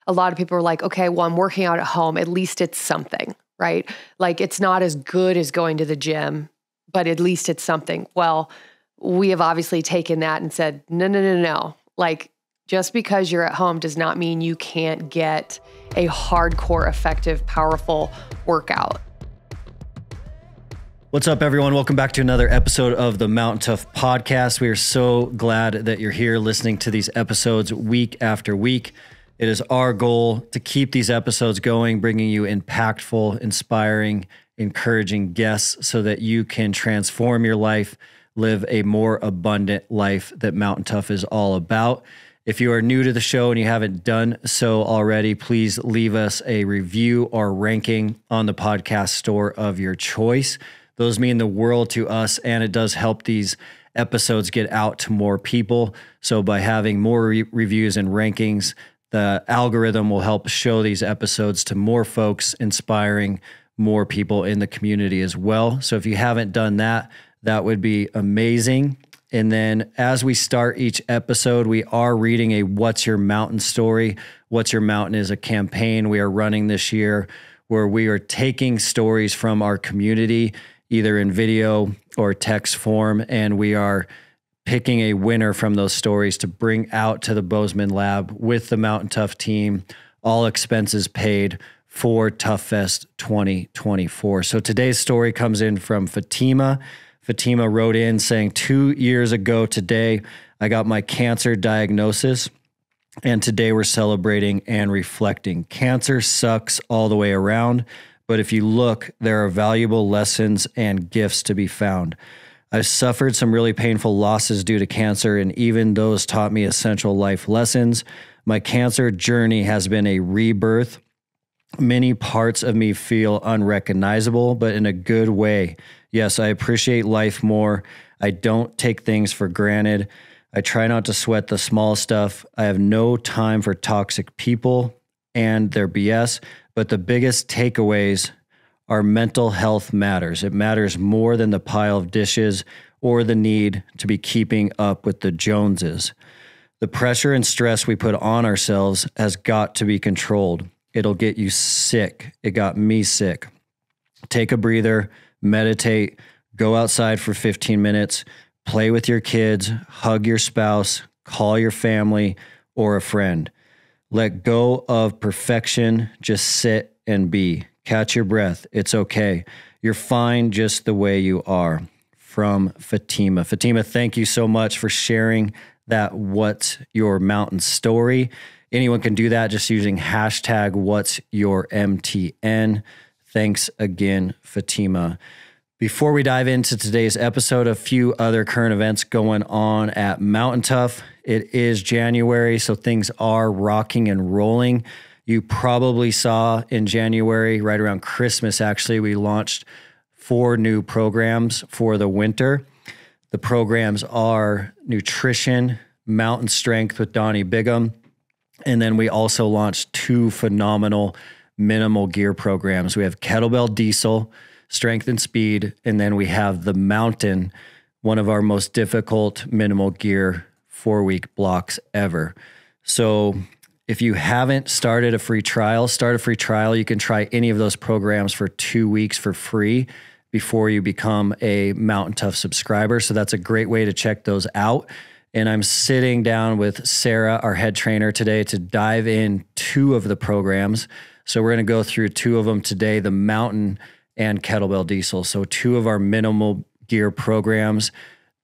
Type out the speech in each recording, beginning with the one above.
a lot of people are like, okay, well, I'm working out at home. At least it's something, right? Like it's not as good as going to the gym, but at least it's something. Well, we have obviously taken that and said, no. Like just because you're at home does not mean you can't get a hardcore, effective, powerful workout. What's up, everyone? Welcome back to another episode of the Mountain Tough podcast. We are so glad that you're here listening to these episodes week after week. It is our goal to keep these episodes going, bringing you impactful, inspiring, encouraging guests so that you can transform your life, live a more abundant life that Mountain Tough is all about. If you are new to the show and you haven't done so already, please leave us a review or ranking on the podcast store of your choice. Those mean the world to us, and it does help these episodes get out to more people. So by having more reviews and rankings, the algorithm will help show these episodes to more folks, inspiring more people in the community as well. So if you haven't done that, that would be amazing. And then as we start each episode, we are reading a What's Your Mountain story. What's Your Mountain is a campaign we are running this year where we are taking stories from our community, either in video or text form, and we are picking a winner from those stories to bring out to the Bozeman lab with the Mountain Tough team, all expenses paid for Tough Fest 2024. So today's story comes in from Fatima. Fatima wrote in saying, 2 years ago today, I got my cancer diagnosis, and today we're celebrating and reflecting. Cancer sucks all the way around, but if you look, there are valuable lessons and gifts to be found. I've suffered some really painful losses due to cancer, and even those taught me essential life lessons. My cancer journey has been a rebirth. Many parts of me feel unrecognizable, but in a good way. Yes, I appreciate life more. I don't take things for granted. I try not to sweat the small stuff. I have no time for toxic people and their BS. But the biggest takeaways are mental health matters. It matters more than the pile of dishes or the need to be keeping up with the Joneses. The pressure and stress we put on ourselves has got to be controlled. It'll get you sick. It got me sick. Take a breather, meditate, go outside for 15 minutes, play with your kids, hug your spouse, call your family or a friend. Let go of perfection. Just sit and be. Catch your breath. It's okay. You're fine just the way you are. From Fatima. Fatima, thank you so much for sharing that What's Your Mountain story. Anyone can do that just using hashtag What's Your MTN. Thanks again, Fatima. Before we dive into today's episode, a few other current events going on at Mountain Tough. It is January, so things are rocking and rolling. You probably saw in January, right around Christmas, actually, we launched 4 new programs for the winter. The programs are Nutrition, Mountain Strength with Donnie Bigham, and then we also launched 2 phenomenal minimal gear programs. We have Kettlebell Diesel, Strength and Speed, and then we have the Mountain, one of our most difficult minimal gear 4-week blocks ever. So if you haven't started a free trial, start a free trial. You can try any of those programs for 2 weeks for free before you become a Mountain Tough subscriber. So that's a great way to check those out. And I'm sitting down with Sarah, our head trainer, today to dive in 2 of the programs. So we're going to go through 2 of them today, the Mountain and Kettlebell Diesel. So 2 of our minimal gear programs.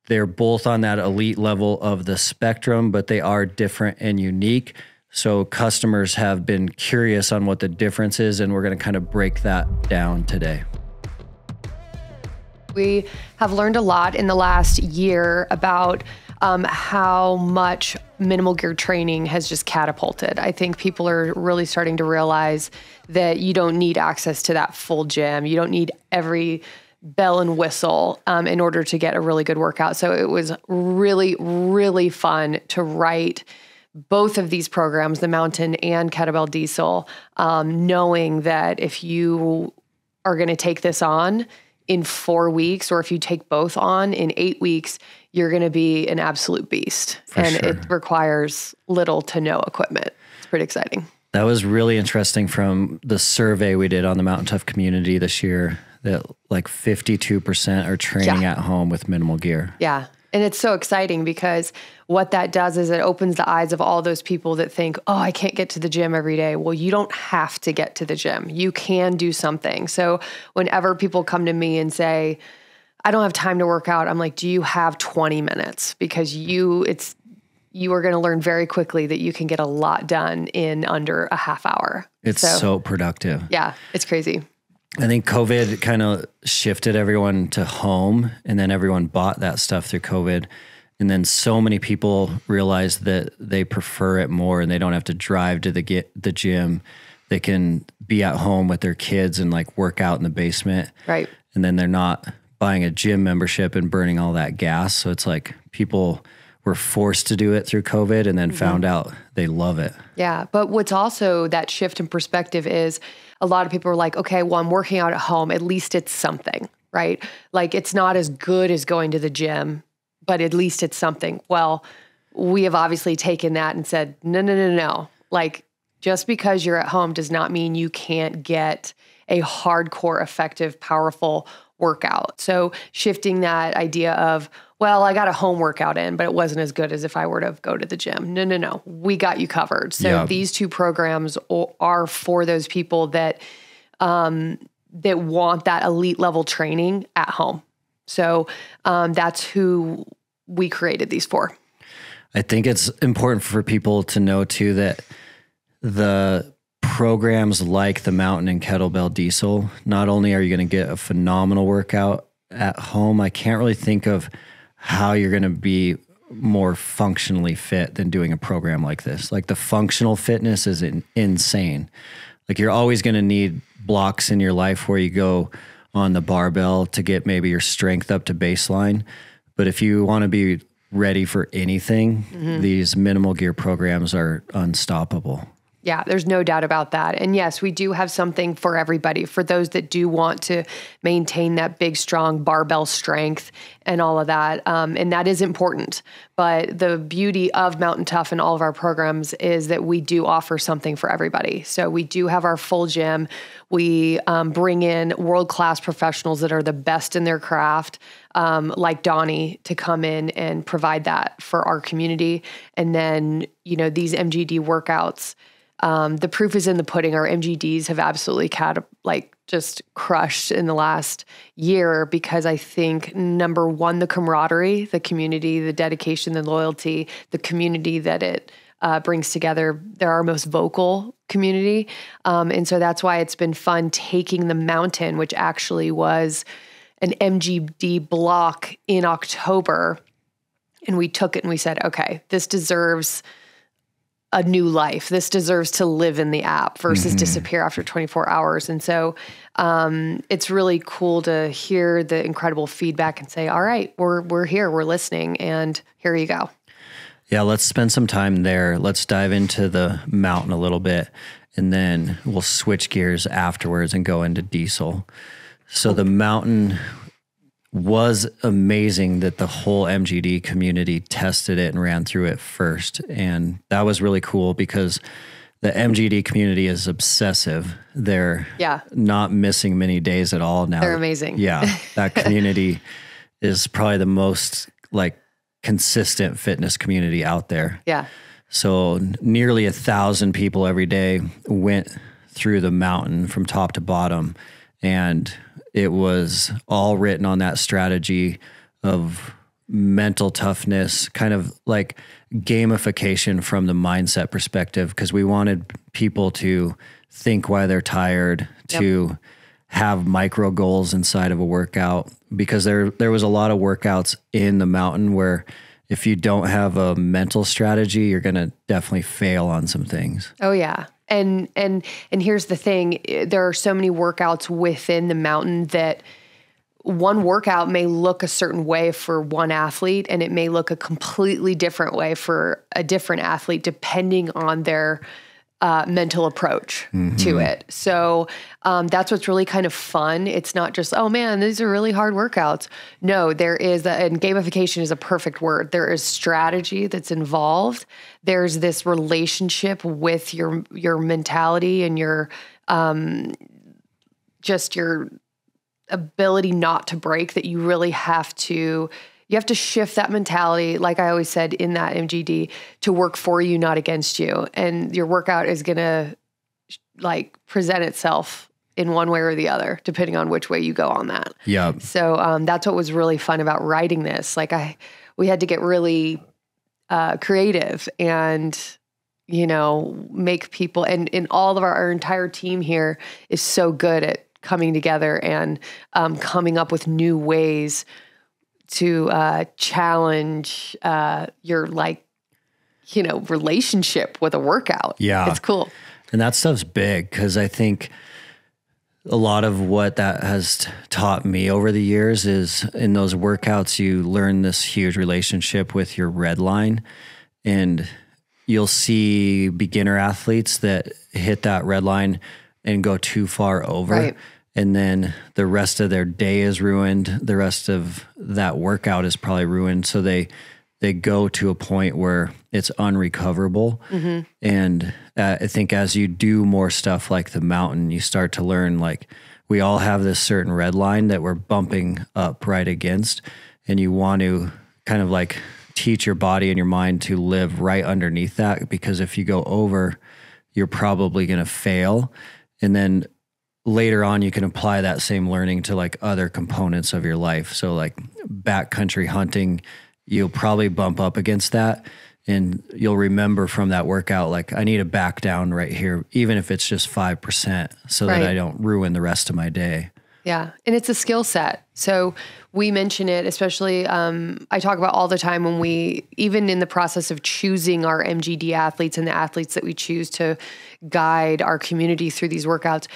They're both on that elite level of the spectrum, but they are different and unique. So customers have been curious on what the difference is, and we're going to kind of break that down today. We have learned a lot in the last year about how much minimal gear training has just catapulted. I think people are really starting to realize that you don't need access to that full gym. You don't need every bell and whistle in order to get a really good workout. So it was really, really fun to write both of these programs, the Mountain and Kettlebell Diesel, knowing that if you are going to take this on in 4 weeks, or if you take both on in 8 weeks, you're going to be an absolute beast. And it requires little to no equipment. It's pretty exciting. That was really interesting from the survey we did on the Mountain Tough community this year, that like 52% are training at home with minimal gear. Yeah. And it's so exciting because what that does is it opens the eyes of all those people that think, oh, I can't get to the gym every day. Well, you don't have to get to the gym. You can do something. So whenever people come to me and say, I don't have time to work out, I'm like, do you have 20 minutes? Because you are going to learn very quickly that you can get a lot done in under a half hour. It's so productive. Yeah, it's crazy. I think COVID kind of shifted everyone to home, and then everyone bought that stuff through COVID. And then so many people realized that they prefer it more and they don't have to drive to the gym. They can be at home with their kids and like work out in the basement. Right. And then they're not buying a gym membership and burning all that gas. So it's like people were forced to do it through COVID and then found out they love it. Yeah. But what's also that shift in perspective is a lot of people are like, okay, well, I'm working out at home. At least it's something, right? Like it's not as good as going to the gym, but at least it's something. Well, we have obviously taken that and said, no. Like just because you're at home does not mean you can't get a hardcore, effective, powerful workout. So shifting that idea of, well, I got a home workout in, but it wasn't as good as if I were to go to the gym. No. We got you covered. So these two programs are for those people that want that elite level training at home. So that's who we created these for. I think it's important for people to know too that the programs like the Mountain and Kettlebell Diesel, not only are you going to get a phenomenal workout at home, I can't really think of how you're going to be more functionally fit than doing a program like this. Like the functional fitness is insane. Like you're always going to need blocks in your life where you go on the barbell to get maybe your strength up to baseline. But if you want to be ready for anything, these minimal gear programs are unstoppable. Yeah, there's no doubt about that. And yes, we do have something for everybody, for those that do want to maintain that big, strong barbell strength and all of that. And that is important. But the beauty of Mountain Tough and all of our programs is that we do offer something for everybody. So we do have our full gym. We bring in world-class professionals that are the best in their craft, like Donnie, to come in and provide that for our community. And then, these MGD workouts, the proof is in the pudding. Our MGDs have absolutely just crushed in the last year because I think, number one, the camaraderie, the community, the dedication, the loyalty, the community that it brings together. They're our most vocal community. And so that's why it's been fun taking the Mountain, which actually was an MGD block in October. And we took it and we said, okay, this deserves a new life. This deserves to live in the app versus disappear after 24 hours. And so it's really cool to hear the incredible feedback and say, all right, we're here, we're listening, and here you go. Yeah, let's spend some time there. Let's dive into the Mountain a little bit, and then we'll switch gears afterwards and go into Diesel. So the Mountain was amazing that the whole MGD community tested it and ran through it first. And that was really cool because the MGD community is obsessive. They're not missing many days at all now. They're amazing. Yeah. That community is probably the most consistent fitness community out there. Yeah. So nearly 1,000 people every day went through the Mountain from top to bottom. And it was all written on that strategy of mental toughness, kind of like gamification from the mindset perspective, because we wanted people to think why they're tired, to have micro goals inside of a workout, because there was a lot of workouts in the Mountain where if you don't have a mental strategy, you're going to definitely fail on some things. Oh yeah. And here's the thing, there are so many workouts within the Mountain that one workout may look a certain way for one athlete, and it may look a completely different way for a different athlete, depending on their mental approach to it. So that's what's really kind of fun. It's not just, oh man, these are really hard workouts. No, there is, and gamification is a perfect word. There is strategy that's involved. There's this relationship with your mentality and your just your ability not to break, that you really have to. You have to shift that mentality, like I always said in that MGD, to work for you, not against you. And your workout is going to present itself in one way or the other, depending on which way you go on that. Yeah. So that's what was really fun about writing this. We had to get really creative and, make people, and all of our entire team here is so good at coming together and coming up with new ways to challenge your relationship with a workout. Yeah. It's cool. And that stuff's big, because I think a lot of what that has taught me over the years is in those workouts, you learn this huge relationship with your red line, and you'll see beginner athletes that hit that red line and go too far over. Right. And then the rest of their day is ruined. The rest of that workout is probably ruined. So they go to a point where it's unrecoverable. Mm-hmm. And I think as you do more stuff like the mountain, you start to learn, we all have this certain red line that we're bumping up right against. And you want to kind of teach your body and your mind to live right underneath that, because if you go over, you're probably going to fail. And then later on, you can apply that same learning to other components of your life. So backcountry hunting, you'll probably bump up against that, and you'll remember from that workout, I need to back down right here, even if it's just 5%, so that I don't ruin the rest of my day. Yeah. And it's a skill set. So we mention it, especially, I talk about all the time when even in the process of choosing our MGD athletes and the athletes that we choose to guide our community through these workouts,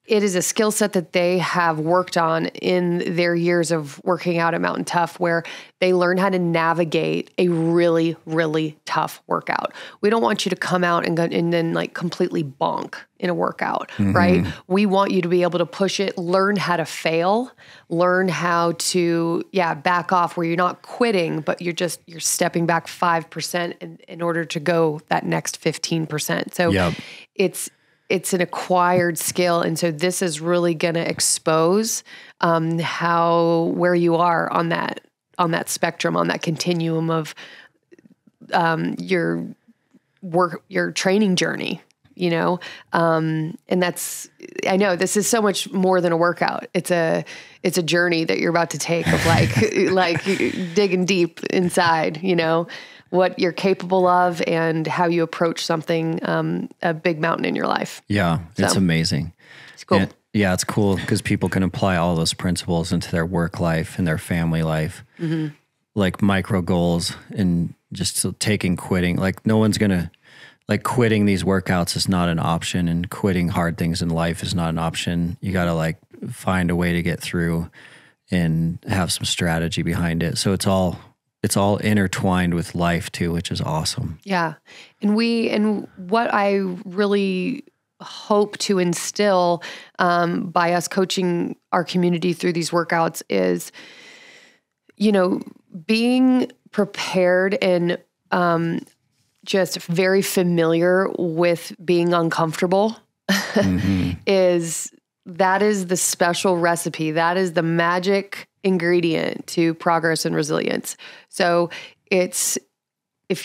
it is a skill set that they have worked on in their years of working out at Mountain Tough, where they learn how to navigate a really, really tough workout. We don't want you to come out and then completely bonk in a workout, right? We want you to be able to push it, learn how to fail, learn how to, back off, where you're not quitting, but you're stepping back 5% in order to go that next 15%. So it's an acquired skill. And so this is really going to expose where you are on that spectrum, on that continuum of your training journey, and that's, I know this is so much more than a workout. It's a journey that you're about to take of digging deep inside, what you're capable of and how you approach something, a big mountain in your life. Yeah, it's amazing. It's cool. And, it's cool because people can apply all those principles into their work life and their family life, like micro goals, and just taking quitting. No one's going to, quitting these workouts is not an option, and quitting hard things in life is not an option. You got to find a way to get through and have some strategy behind it. So it's all intertwined with life too, which is awesome. Yeah. And what I really hope to instill by us coaching our community through these workouts is, being prepared and just very familiar with being uncomfortable is the special recipe. That is the magic ingredient to progress and resilience. So if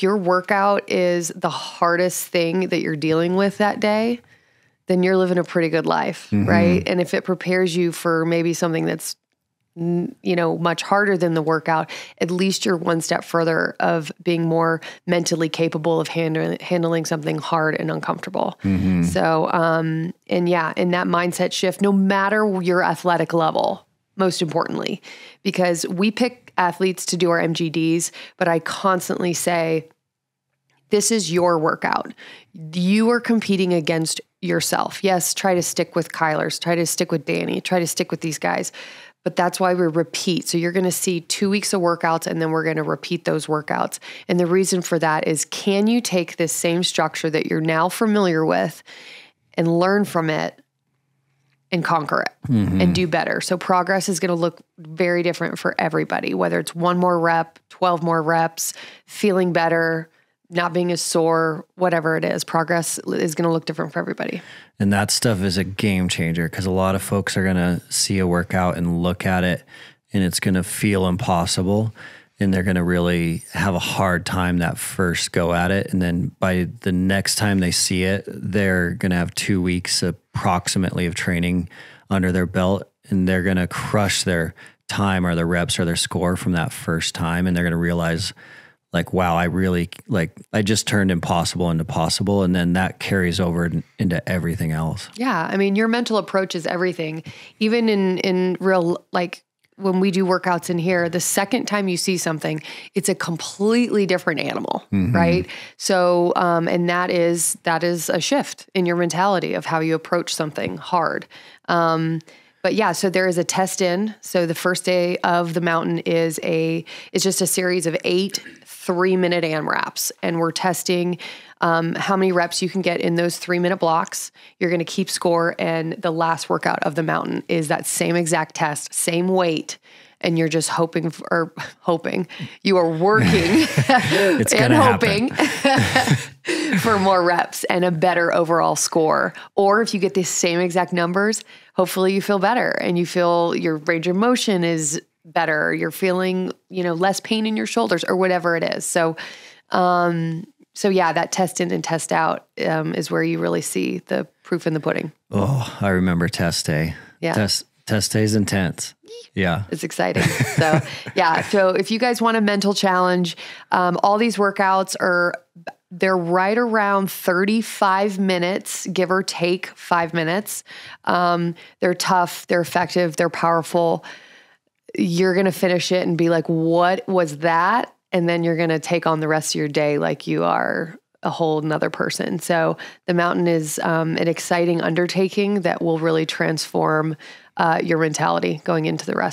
your workout is the hardest thing that you're dealing with that day, then you're living a pretty good life, right? And if it prepares you for maybe something that's, much harder than the workout, at least you're one step further of being more mentally capable of handling something hard and uncomfortable. So, in that mindset shift, no matter your athletic level, most importantly, because we pick athletes to do our MGDs, but I constantly say, this is your workout. You are competing against yourself. Yes, try to stick with Kyler's, try to stick with Danny, try to stick with these guys. But that's why we repeat. So you're going to see 2 weeks of workouts, and then we're going to repeat those workouts. And the reason for that is, can you take this same structure that you're now familiar with and learn from it and conquer it and do better? So progress is going to look very different for everybody, whether it's 1 more rep, 12 more reps, feeling better, not being as sore, whatever it is. Progress is going to look different for everybody. And that stuff is a game changer, because a lot of folks are going to see a workout and look at it and it's going to feel impossible, and they're going to really have a hard time that first go at it. And then by the next time they see it, they're going to have 2 weeks approximately of training under their belt, and they're going to crush their time or their reps or their score from that first time. And they're going to realize, like, wow, I just turned impossible into possible. And then that carries over into everything else. Yeah. I mean, your mental approach is everything. Even in real, like when we do workouts in here, the second time you see something, it's a completely different animal, right? So, and that is a shift in your mentality of how you approach something hard. But yeah, so there is a test in. So the first day of the mountain is just a series of 8 3-minute AMRAPs. And we're testing how many reps you can get in those 3-minute blocks. You're going to keep score. And the last workout of the mountain is that same exact test, same weight. And you're just hoping, you are working and hoping for more reps and a better overall score. Or if you get the same exact numbers, hopefully you feel better and you feel your range of motion is better. You're feeling, less pain in your shoulders or whatever it is. So yeah, that test in and test out is where you really see the proof in the pudding. Oh, I remember test day. Yeah. Test day is intense. Yeah. It's exciting. So yeah. So if you guys want a mental challenge, all these workouts they're right around 35 minutes, give or take 5 minutes. They're tough, they're effective, they're powerful. You're going to finish it and be like, what was that? And then you're going to take on the rest of your day like you are a whole nother person. So the mountain is an exciting undertaking that will really transform your mentality going into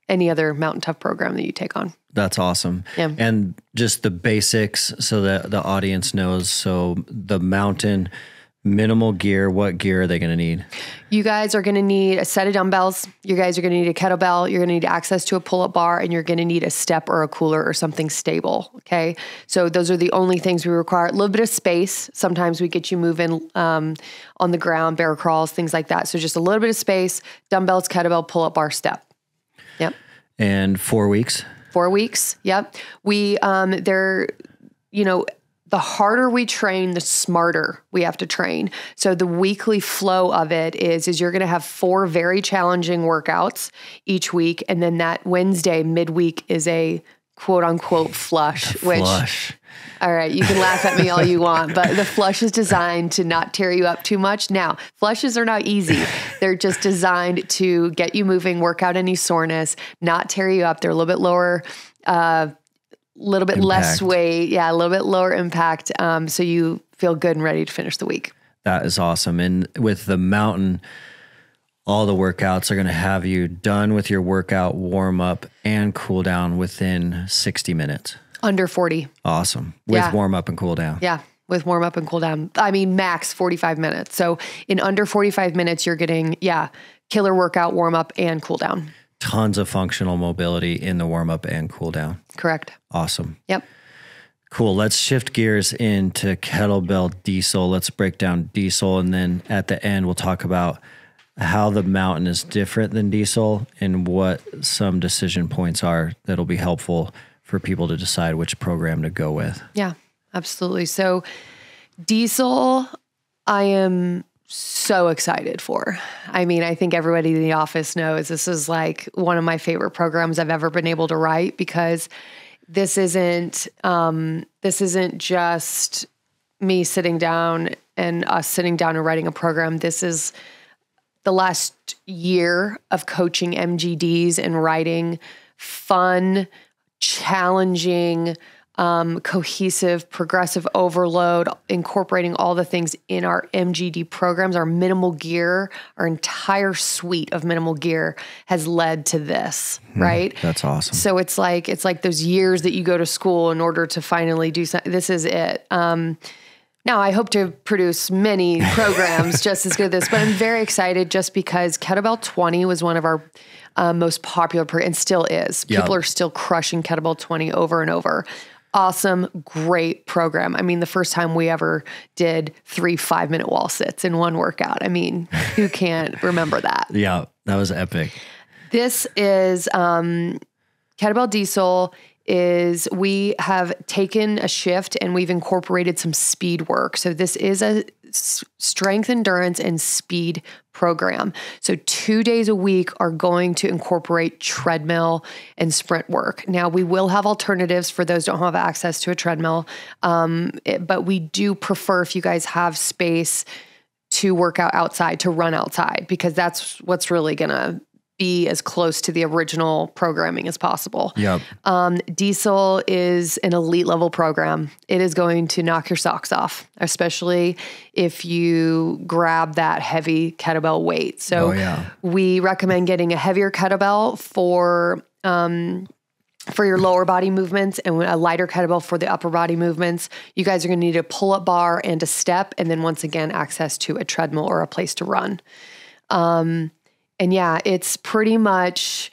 any other Mountain Tough program that you take on. That's awesome. Yeah. And just the basics so that the audience knows. So the mountain, minimal gear, what gear are they going to need? You guys are going to need a set of dumbbells. You guys are going to need a kettlebell. You're going to need access to a pull-up bar, and you're going to need a step or a cooler or something stable. Okay. So those are the only things we require. A little bit of space. Sometimes we get you moving on the ground, bear crawls, things like that. So just a little bit of space, dumbbells, kettlebell, pull-up bar, step. Yep. And 4 weeks? 4 weeks. Yep. The harder we train, the smarter we have to train. So the weekly flow of it is you're going to have 4 very challenging workouts each week. And then that Wednesday midweek is a quote unquote flush. Flush. All right, you can laugh at me all you want, but the flush is designed to not tear you up too much. Now, flushes are not easy. They're just designed to get you moving, work out any soreness, not tear you up. They're a little bit lower, little bit less weight. Yeah, a little bit lower impact. So you feel good and ready to finish the week. That is awesome. And with the mountain, all the workouts are going to have you done with your workout, warm up, and cool down within 60 minutes. Under 40. Awesome. With warm up and cool down. Yeah. With warm up and cool down. I mean, max 45 minutes. So in under 45 minutes, you're getting, killer workout, warm up, and cool down. Tons of functional mobility in the warm up and cool down. Correct. Awesome. Yep. Cool. Let's shift gears into kettlebell diesel. Let's break down diesel. And then at the end, we'll talk about how the mountain is different than diesel and what some decision points are that'll be helpful for people to decide which program to go with. Yeah, absolutely. So diesel, I am so excited for. I mean, I think everybody in the office knows this is like one of my favorite programs I've ever been able to write, because this isn't just me sitting down and us sitting down and writing a program. This is the last year of coaching MGDs and writing fun, challenging, cohesive, progressive overload, incorporating all the things in our MGD programs, our minimal gear, our entire suite of minimal gear has led to this, right? That's awesome. So it's like those years that you go to school in order to finally do something. This is it. Now, I hope to produce many programs just as good as this, but I'm very excited just because Kettlebell 20 was one of our most popular and still is. People are still crushing Kettlebell 20 over and over. Awesome, great program. I mean, the first time we ever did 3 5-minute wall sits in one workout. I mean, who can't remember that? Yeah, that was epic. This is Kettlebell Diesel. We have taken a shift and we've incorporated some speed work. So this is a strength, endurance, and speed program. So 2 days a week are going to incorporate treadmill and sprint work. Now we will have alternatives for those who don't have access to a treadmill. But we do prefer if you guys have space to work out outside, to run outside, because that's what's really going to be as close to the original programming as possible. Yep. Diesel is an elite level program. It is going to knock your socks off, especially if you grab that heavy kettlebell weight. So we recommend getting a heavier kettlebell for your lower body movements and a lighter kettlebell for the upper body movements. You guys are going to need a pull-up bar and a step, and then once again, access to a treadmill or a place to run. And yeah, it's pretty much,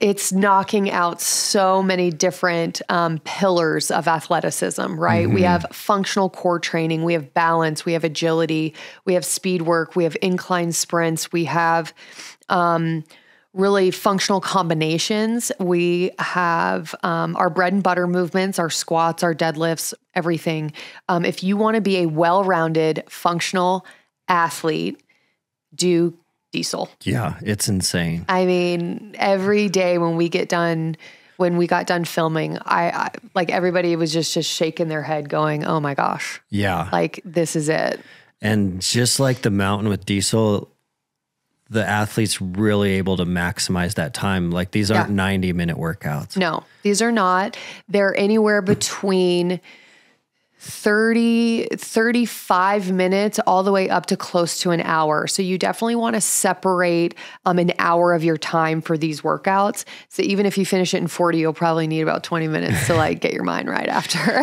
it's knocking out so many different pillars of athleticism, right? Mm-hmm. We have functional core training, we have balance, we have agility, we have speed work, we have incline sprints, we have really functional combinations. We have our bread and butter movements, our squats, our deadlifts, everything. If you want to be a well-rounded, functional athlete, do Diesel. Yeah, it's insane. I mean, every day when we got done filming, I like everybody was just shaking their head going, oh my gosh. Yeah. Like, this is it. And just like the mountain with Diesel, the athlete's really able to maximize that time. Like, these aren't 90-minute workouts. No, these are not. They're anywhere between 35 minutes all the way up to close to an hour. So you definitely want to separate an hour of your time for these workouts. So even if you finish it in 40, you'll probably need about 20 minutes to like get your mind right after.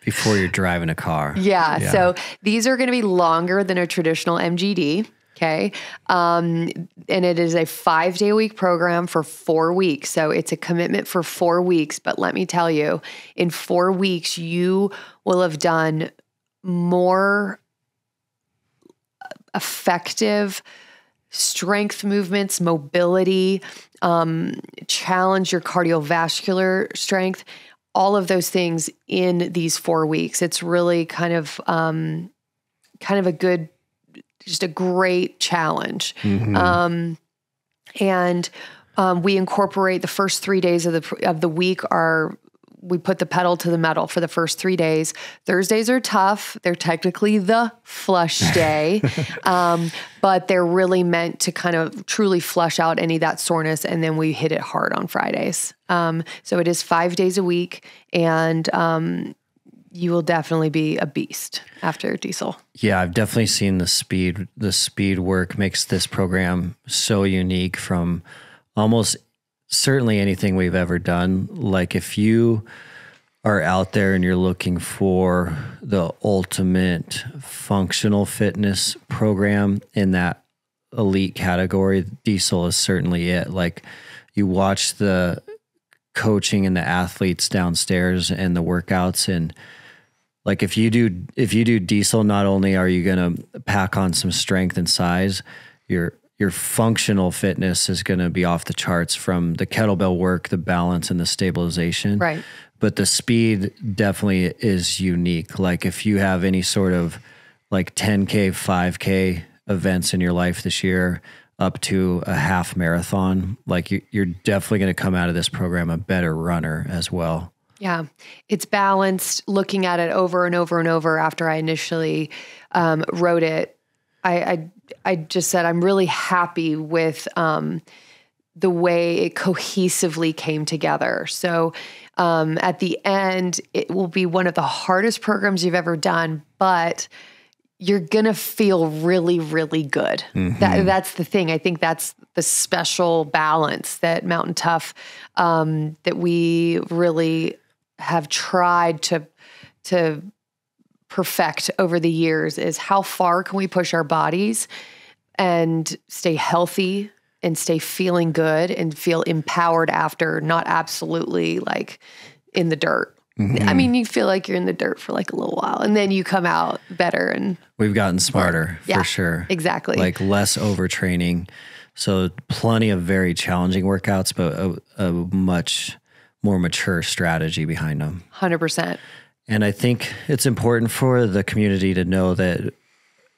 Before you're driving a car. Yeah. So these are going to be longer than a traditional MGD. Okay. And it is a 5-day-a-week program for 4 weeks. So it's a commitment for 4 weeks. But let me tell you, in 4 weeks, you will have done more effective strength movements, mobility, challenge your cardiovascular strength, all of those things in these 4 weeks. It's really kind of a good, just a great challenge. Mm-hmm. And we incorporate the first 3 days of the week we put the pedal to the metal for the first 3 days. Thursdays are tough. They're technically the flush day, but they're really meant to kind of truly flush out any of that soreness. And then we hit it hard on Fridays. So it is 5 days a week, and you will definitely be a beast after Diesel. Yeah, I've definitely seen the speed. The speed work makes this program so unique from almost certainly anything we've ever done. Like, if you are out there and you're looking for the ultimate functional fitness program in that elite category, Diesel is certainly it. Like, you watch the coaching and the athletes downstairs and the workouts, and like, if you do Diesel, not only are you going to pack on some strength and size, your functional fitness is going to be off the charts from the kettlebell work, the balance, and the stabilization. Right. But the speed definitely is unique. Like, if you have any sort of like 10K, 5K events in your life this year, up to a half marathon, like, you're definitely going to come out of this program a better runner as well. Yeah, it's balanced. Looking at it over and over and over after I initially wrote it, I just said I'm really happy with the way it cohesively came together. So At the end, it will be one of the hardest programs you've ever done, but you're going to feel really, really good. That's the thing. I think that's the special balance that Mountain Tough, that we really have tried to perfect over the years, is how far can we push our bodies and stay healthy and stay feeling good and feel empowered after, not absolutely like in the dirt. I mean, you feel like you're in the dirt for like a little while and then you come out better. And we've gotten smarter for sure. Exactly. Like less overtraining. So plenty of very challenging workouts, but a much more mature strategy behind them. 100%. And I think it's important for the community to know that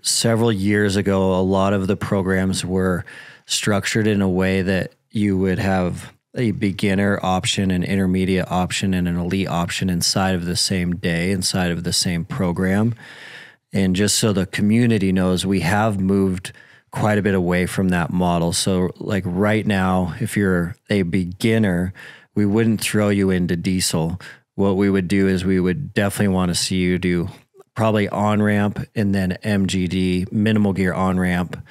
several years ago, a lot of the programs were structured in a way that you would have a beginner option, an intermediate option, and an elite option inside of the same day, inside of the same program. And just so the community knows, we have moved quite a bit away from that model. So like right now, if you're a beginner, we wouldn't throw you into diesel. What we would do is we would definitely want to see you do probably on-ramp and then MGD, minimal gear on-ramp,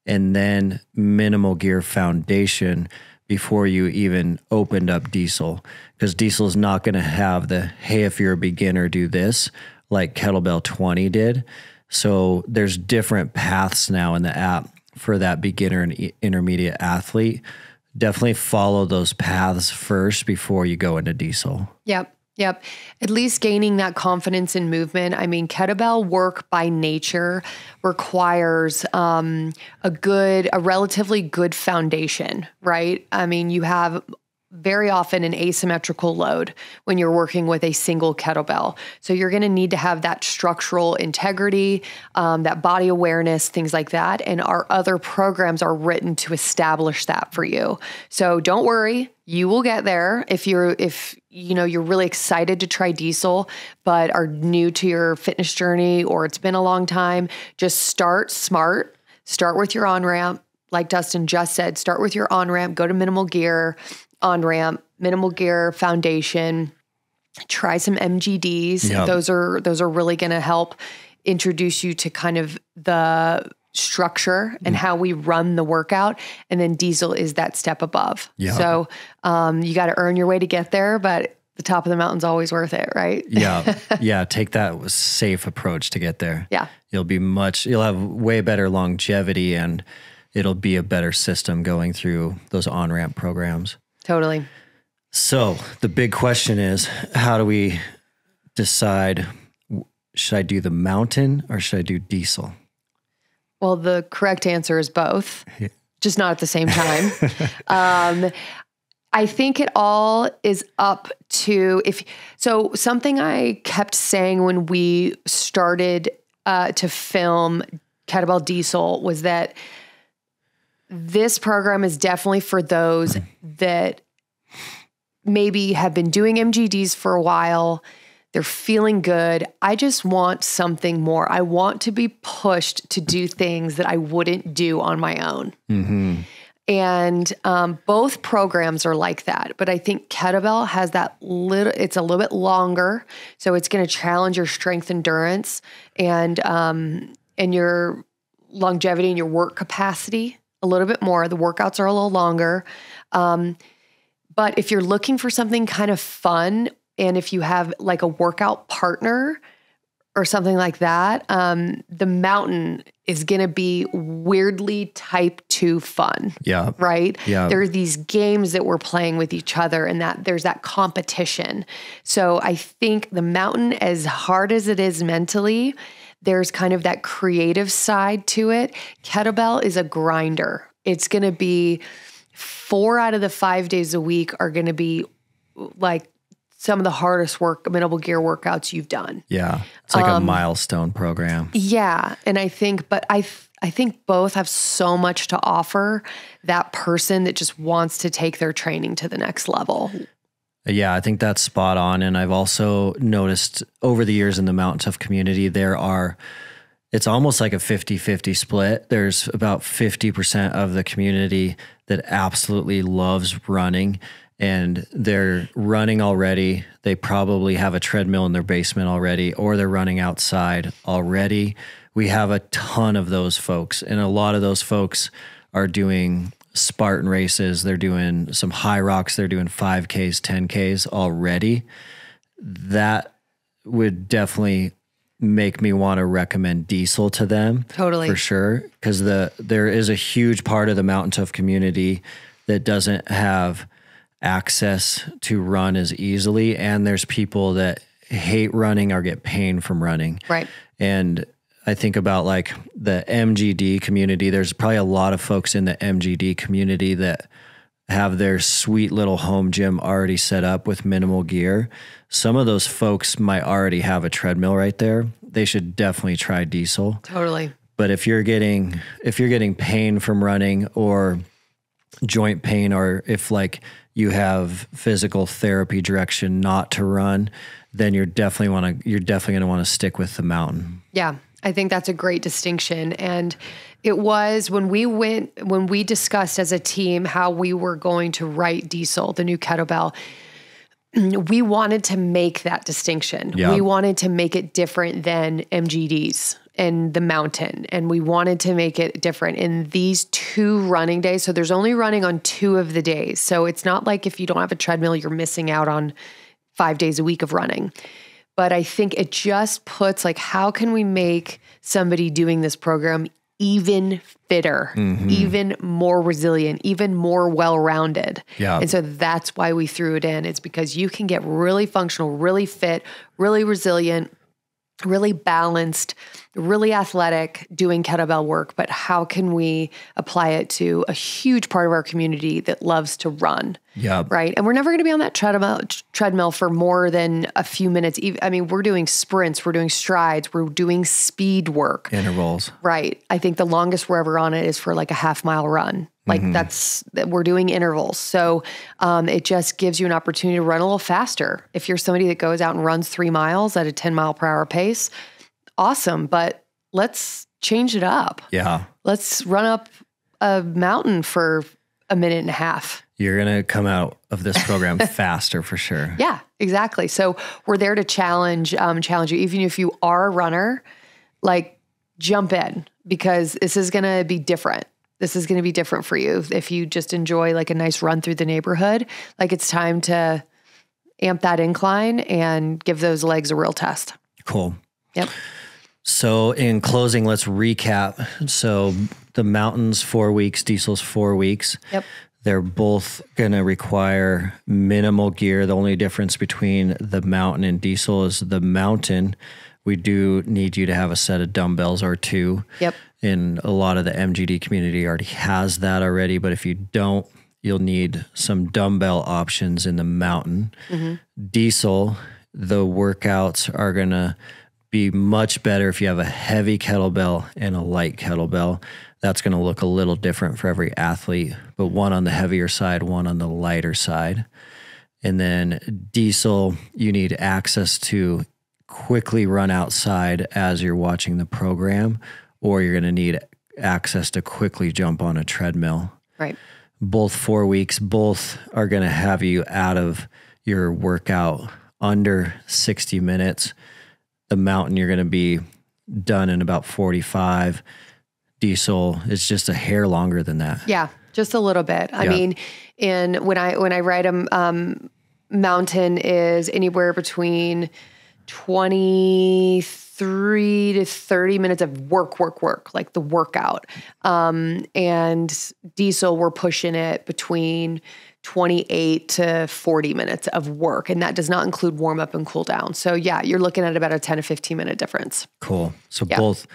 and then minimal gear foundation before you even opened up diesel. Because diesel is not going to have the, hey, if you're a beginner, do this, like Kettlebell 20 did. So there's different paths now in the app for that beginner and intermediate athlete. Definitely follow those paths first before you go into diesel. Yep. At least gaining that confidence in movement. I mean, kettlebell work by nature requires a relatively good foundation, right? I mean, you have very often an asymmetrical load when you're working with a single kettlebell. So you're going to need to have that structural integrity, that body awareness, things like that. And our other programs are written to establish that for you. So don't worry, you will get there. If you're really excited to try diesel, but are new to your fitness journey, or it's been a long time, just start smart. Start with your on-ramp. Like Dustin just said, start with your on-ramp, go to minimal gear, on-ramp, minimal gear foundation, try some MGDs. Yep. Those are really going to help introduce you to kind of the structure and how we run the workout. And then diesel is that step above. Yep. So you got to earn your way to get there, but the top of the mountain's always worth it, right? Yeah. Take that safe approach to get there. Yeah. You'll have way better longevity, and it'll be a better system going through those on-ramp programs. Totally. So the big question is, how do we decide, should I do the mountain or should I do diesel? Well, the correct answer is both, just not at the same time. I think it all is up to something I kept saying when we started to film Kettlebell Diesel was that this program is definitely for those that maybe have been doing MGDs for a while. They're feeling good. I just want something more. I want to be pushed to do things that I wouldn't do on my own. Mm-hmm. And both programs are like that. But I think Kettlebell has it's a little bit longer. So it's going to challenge your strength endurance and your longevity and your work capacity a little bit more. The workouts are a little longer. But if you're looking for something kind of fun, and if you have like a workout partner or something like that, the mountain is going to be weirdly type 2 fun. Yeah. Right? Yeah. There are these games that we're playing with each other, and that there's that competition. So I think the mountain, as hard as it is mentally, there's kind of that creative side to it. Kettlebell is a grinder. It's going to be 4 out of the 5 days a week are going to be like some of the hardest minimal gear workouts you've done. Yeah. It's like a milestone program. Yeah. And I think both have so much to offer that person that just wants to take their training to the next level. Yeah, I think that's spot on. And I've also noticed over the years in the Mountain Tough community, it's almost like a 50-50 split. There's about 50% of the community that absolutely loves running and they're running already. They probably have a treadmill in their basement already, or they're running outside already. We have a ton of those folks, and a lot of those folks are doing Spartan races. They're doing some high rocks. They're doing 5Ks, 10Ks already. That would definitely make me want to recommend diesel to them. Totally. For sure. Because there is a huge part of the Mountain Tough community that doesn't have access to run as easily. And there's people that hate running or get pain from running. Right. And I think about like the MGD community. There's probably a lot of folks in the MGD community that have their sweet little home gym already set up with minimal gear. Some of those folks might already have a treadmill right there. They should definitely try diesel. Totally. But if you're getting pain from running, or joint pain, or if like you have physical therapy direction not to run, then you're definitely going to want to stick with the mountain. Yeah. I think that's a great distinction. And it was when we discussed as a team how we were going to write diesel, the new kettlebell, we wanted to make that distinction. Yeah. We wanted to make it different than MGDs and the mountain. And we wanted to make it different in these 2 running days. So there's only running on 2 of the days. So it's not like if you don't have a treadmill, you're missing out on 5 days a week of running. But I think it just puts like, how can we make somebody doing this program even fitter, even more resilient, even more well-rounded? Yeah. And so that's why we threw it in. It's because you can get really functional, really fit, really resilient, really balanced, really athletic doing kettlebell work, but how can we apply it to a huge part of our community that loves to run? Yeah. Right. And we're never going to be on that treadmill for more than a few minutes. I mean, we're doing sprints, we're doing strides, we're doing speed work. Intervals. Right. I think the longest we're ever on it is for like a half-mile run. Like we're doing intervals. So it just gives you an opportunity to run a little faster. If you're somebody that goes out and runs 3 miles at a 10 mile per hour pace, awesome. But let's change it up. Yeah. Let's run up a mountain for a minute and a half. You're going to come out of this program faster for sure. Yeah, exactly. So we're there to challenge you. Even if you are a runner, like jump in, because this is going to be different. This is going to be different for you. If you just enjoy like a nice run through the neighborhood, like it's time to amp that incline and give those legs a real test. Cool. Yep. So in closing, let's recap. So the mountain's 4 weeks, diesel's 4 weeks. Yep. They're both going to require minimal gear. The only difference between the mountain and diesel is the mountain, we do need you to have a set of dumbbells or 2. Yep. And a lot of the MGD community already has that already. But if you don't, you'll need some dumbbell options in the mountain. Diesel, the workouts are going to be much better if you have a heavy kettlebell and a light kettlebell. That's going to look a little different for every athlete, but one on the heavier side, one on the lighter side. And then diesel, you need access to quickly run outside as you're watching the program, or you're going to need access to quickly jump on a treadmill. Right. Both 4 weeks, both are going to have you out of your workout under 60 minutes. The mountain, you're going to be done in about 45. Diesel is just a hair longer than that. Yeah, just a little bit. I mean, when I ride a mountain is anywhere between 23 to 30 minutes of work, like the workout. And diesel, we're pushing it between 28 to 40 minutes of work. And that does not include warm up and cool down. So yeah, you're looking at about a 10 to 15 minute difference. Cool. So both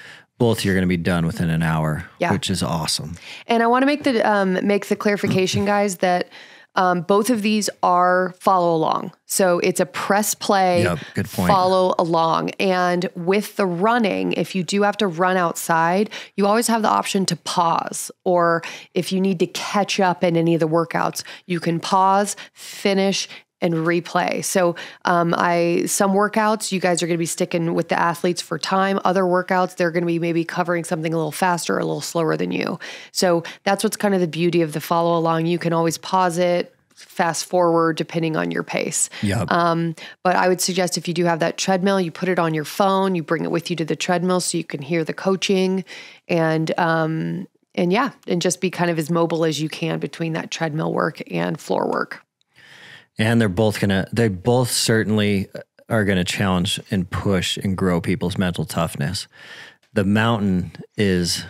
you're going to be done within an hour, which is awesome. And I want to make the clarification, guys, that both of these are follow along. So it's a press play, good point. Follow along. And with the running, if you do have to run outside, you always have the option to pause. Or if you need to catch up in any of the workouts, you can pause, finish, and replay. So some workouts, you guys are going to be sticking with the athletes for time. Other workouts, they're going to be maybe covering something a little faster, or a little slower than you. So that's what's kind of the beauty of the follow along. You can always pause it, fast forward depending on your pace. Yep. But I would suggest if you do have that treadmill, you put it on your phone, you bring it with you to the treadmill so you can hear the coaching and just be kind of as mobile as you can between that treadmill work and floor work. And they both certainly are going to challenge and push and grow people's mental toughness. The mountain is,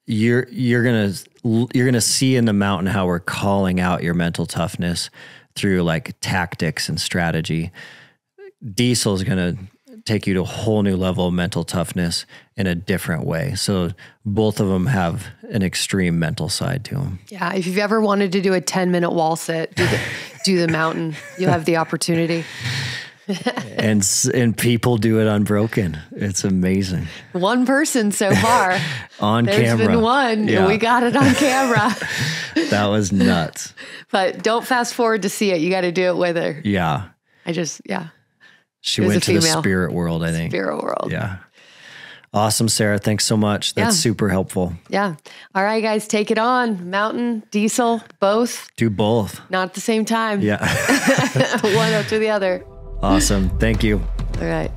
you're going to see in the mountain how we're calling out your mental toughness through like tactics and strategy. Diesel is going to take you to a whole new level of mental toughness in a different way. So both of them have an extreme mental side to them. Yeah. If you've ever wanted to do a 10-minute wall sit, do the mountain. You'll have the opportunity. and people do it unbroken. It's amazing. One person so far. On There's camera. There's been one. Yeah. And we got it on camera. That was nuts. But don't fast forward to see it. You got to do it with her. Yeah. She went to the spirit world, I think. Spirit world. Yeah. Awesome, Sarah. Thanks so much. That's super helpful. Yeah. All right, guys, take it on. Mountain, diesel, both. Do both. Not at the same time. Yeah. One after the other. Awesome. Thank you. All right.